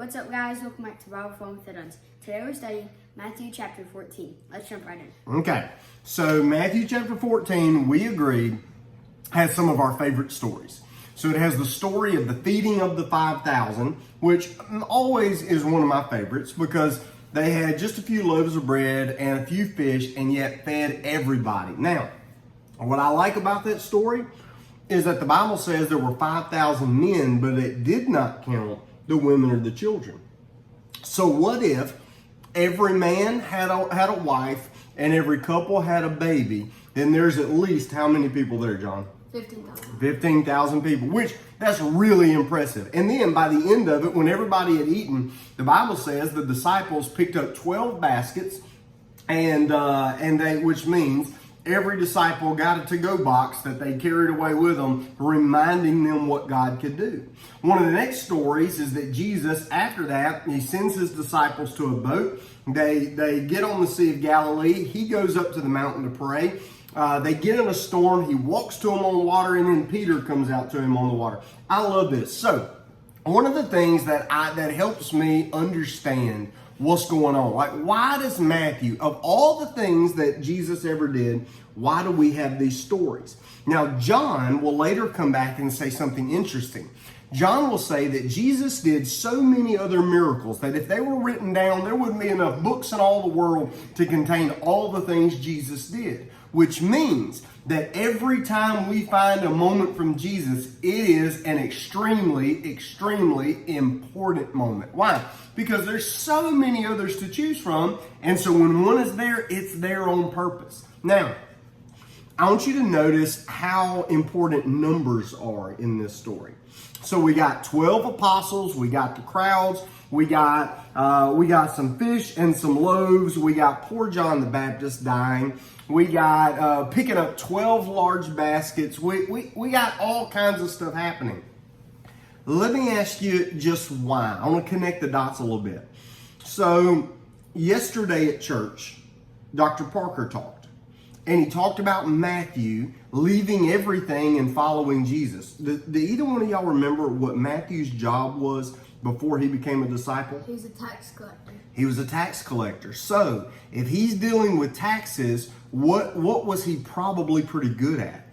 What's up, guys? Welcome back to Bible Fun with the Duns. Today we're studying Matthew chapter 14. Let's jump right in. Okay, so Matthew chapter 14, we agreed, has some of our favorite stories. So it has the story of the feeding of the 5,000, which always is one of my favorites because they had just a few loaves of bread and a few fish and yet fed everybody. Now, what I like about that story is that the Bible says there were 5,000 men, but it did not count the women or the children. So what if every man had a wife and every couple had a baby? Then there's at least how many people there, John? 15,000. 15,000 people, which that's really impressive. And then by the end of it, when everybody had eaten, the Bible says the disciples picked up 12 baskets, and they, which means every disciple got a to-go box that they carried away with them, reminding them what God could do. One of the next stories is that Jesus, after that, he sends his disciples to a boat. They get on the Sea of Galilee. He goes up to the mountain to pray. They get in a storm. He walks to them on the water, and then Peter comes out to him on the water. I love this. So, one of the things that helps me understand what's going on, like why does Matthew, of all the things that Jesus ever did, why do we have these stories? Now, John will later come back and say something interesting. John will say that Jesus did so many other miracles that if they were written down, there wouldn't be enough books in all the world to contain all the things Jesus did. Which means that every time we find a moment from Jesus, it is an extremely, extremely important moment. Why? Because there's so many others to choose from, and so when one is there, it's there on purpose. Now, I want you to notice how important numbers are in this story. So we got 12 apostles, we got the crowds, we got some fish and some loaves, we got poor John the Baptist dying, we got picking up 12 large baskets, we got all kinds of stuff happening. Let me ask you just why. I want to connect the dots a little bit. So yesterday at church, Dr. Parker talked. And he talked about Matthew leaving everything and following Jesus. Do either one of y'all remember what Matthew's job was before he became a disciple? He was a tax collector. He was a tax collector. So if he's dealing with taxes, what was he probably pretty good at?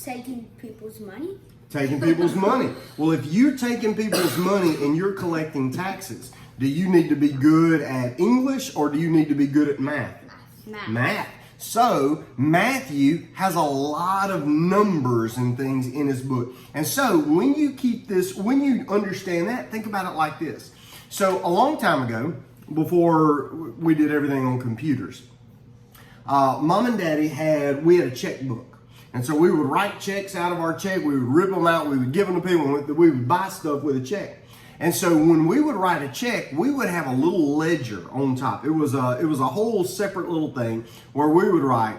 Taking people's money. Taking people's money. Well, if you're taking people's money and you're collecting taxes, do you need to be good at English or do you need to be good at math? Math. So Matthew has a lot of numbers and things in his book. And so when you understand that, think about it like this. So a long time ago, before we did everything on computers, Mom and Daddy we had a checkbook. And so we would write checks out of our check. We would rip them out. We would give them to people. We would buy stuff with a check. And so when we would write a check, we would have a little ledger on top. It was a whole separate little thing where we would write,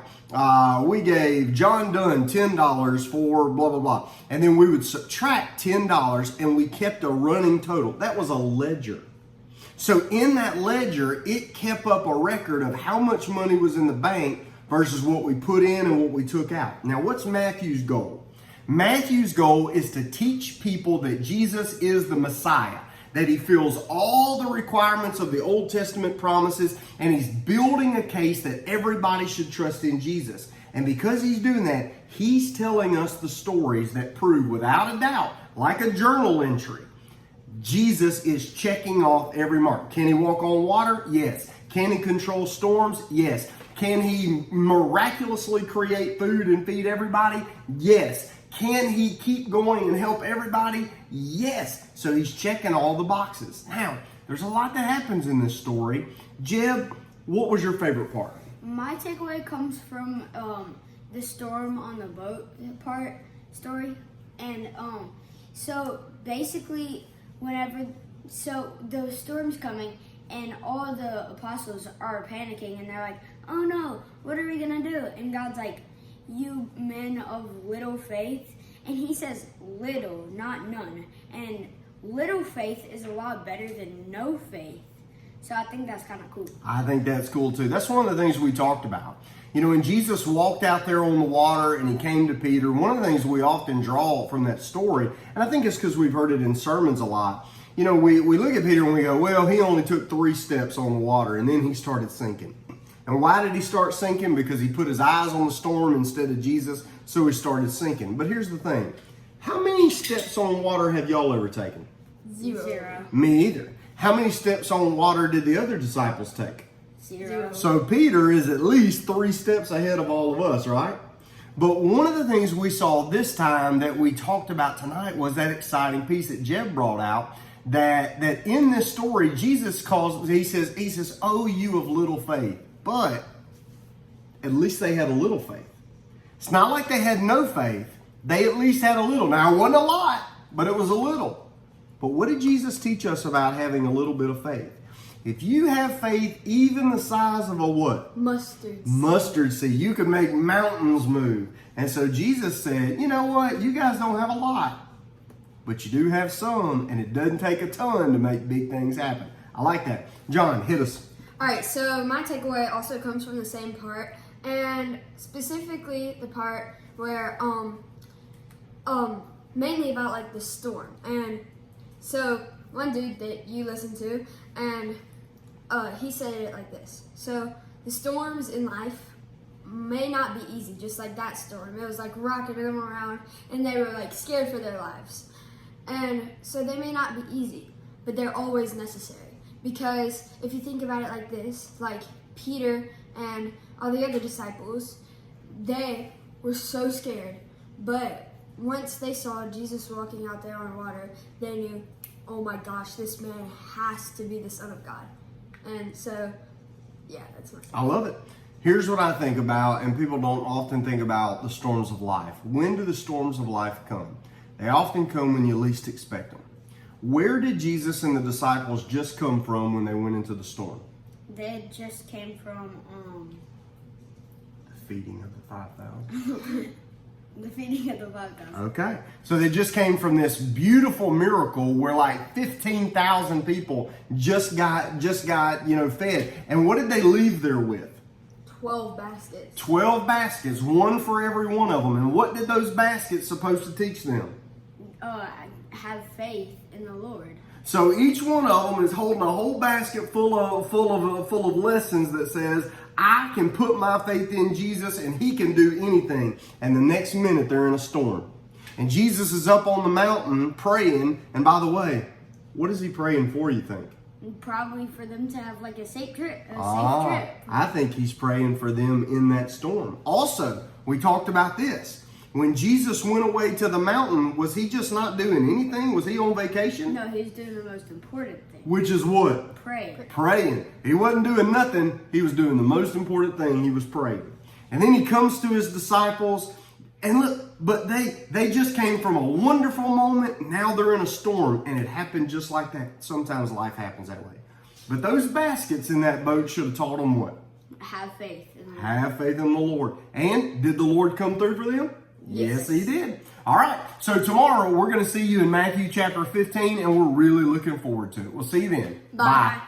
we gave John Dunn $10 for blah, blah, blah. And then we would subtract $10 and we kept a running total. That was a ledger. So in that ledger, it kept up a record of how much money was in the bank versus what we put in and what we took out. Now, what's Matthew's goal? Matthew's goal is to teach people that Jesus is the Messiah, that he fills all the requirements of the Old Testament promises, and he's building a case that everybody should trust in Jesus. And because he's doing that, he's telling us the stories that prove without a doubt, like a journal entry, Jesus is checking off every mark. Can he walk on water? Yes. Can he control storms? Yes. Can he miraculously create food and feed everybody? Yes. Can he keep going and help everybody? Yes. So he's checking all the boxes. Now, there's a lot that happens in this story. Jeb, what was your favorite part? My takeaway comes from the storm on the boat story. And so basically, so the storm's coming and all the apostles are panicking and they're like, oh no, what are we going to do? And God's like, you men of little faith. And he says little, not none. And little faith is a lot better than no faith. So I think that's kind of cool. I think that's cool too. That's one of the things we talked about. You know, when Jesus walked out there on the water and he came to Peter, one of the things we often draw from that story, and I think it's because we've heard it in sermons a lot, you know, we look at Peter and we go, well, he only took 3 steps on the water and then he started sinking. And why did he start sinking? Because he put his eyes on the storm instead of Jesus, so he started sinking. But here's the thing. How many steps on water have y'all ever taken? 0. Me either. How many steps on water did the other disciples take? 0. So Peter is at least 3 steps ahead of all of us, right? But one of the things we saw this time that we talked about tonight was that exciting piece that Jeb brought out, that in this story, Jesus he says, oh, you of little faith. But at least they had a little faith. It's not like they had no faith. They at least had a little. Now, it wasn't a lot, but it was a little. But what did Jesus teach us about having a little bit of faith? If you have faith even the size of a what? Mustard seed. Mustard seed. You can make mountains move. And so Jesus said, you know what? You guys don't have a lot, but you do have some, and it doesn't take a ton to make big things happen. I like that. John, hit us. All right, so my takeaway also comes from the same part, and specifically the part where mainly about like the storm. And so one dude that you listen to, and he said it like this. So the storms in life may not be easy, just like that storm. It was like rocking them around, and they were like scared for their lives. And so they may not be easy, but they're always necessary. Because if you think about it like this, like Peter and all the other disciples, they were so scared. But once they saw Jesus walking out there on water, they knew, oh my gosh, this man has to be the Son of God. And so, yeah, that's my I love it. Here's what I think about, and people don't often think about the storms of life. When do the storms of life come? They often come when you least expect them. Where did Jesus and the disciples just come from when they went into the storm? They just came from The feeding of the 5,000. the feeding of the 5,000. Okay. So they just came from this beautiful miracle where like 15,000 people just got fed. And what did they leave there with? 12 baskets. 12 baskets, one for every one of them. And what did those baskets supposed to teach them? Have faith in the Lord. So each one of them is holding a whole basket full of lessons that says, I can put my faith in Jesus and he can do anything. And the next minute they're in a storm. And Jesus is up on the mountain praying. And by the way, what is he praying for, you think? Probably for them to have like a safe trip. I think he's praying for them in that storm. Also, we talked about this. When Jesus went away to the mountain, was he just not doing anything? Was he on vacation? No, he's doing the most important thing. Which is what? Pray. Praying. He wasn't doing nothing. He was doing the most important thing. He was praying. And then he comes to his disciples, and look, but they just came from a wonderful moment. Now they're in a storm, and it happened just like that. Sometimes life happens that way. But those baskets in that boat should have taught them what? Have faith in the Lord. Have faith in the Lord. And did the Lord come through for them? Yes, he did. All right. So tomorrow we're going to see you in Matthew chapter 15, and we're really looking forward to it. We'll see you then. Bye.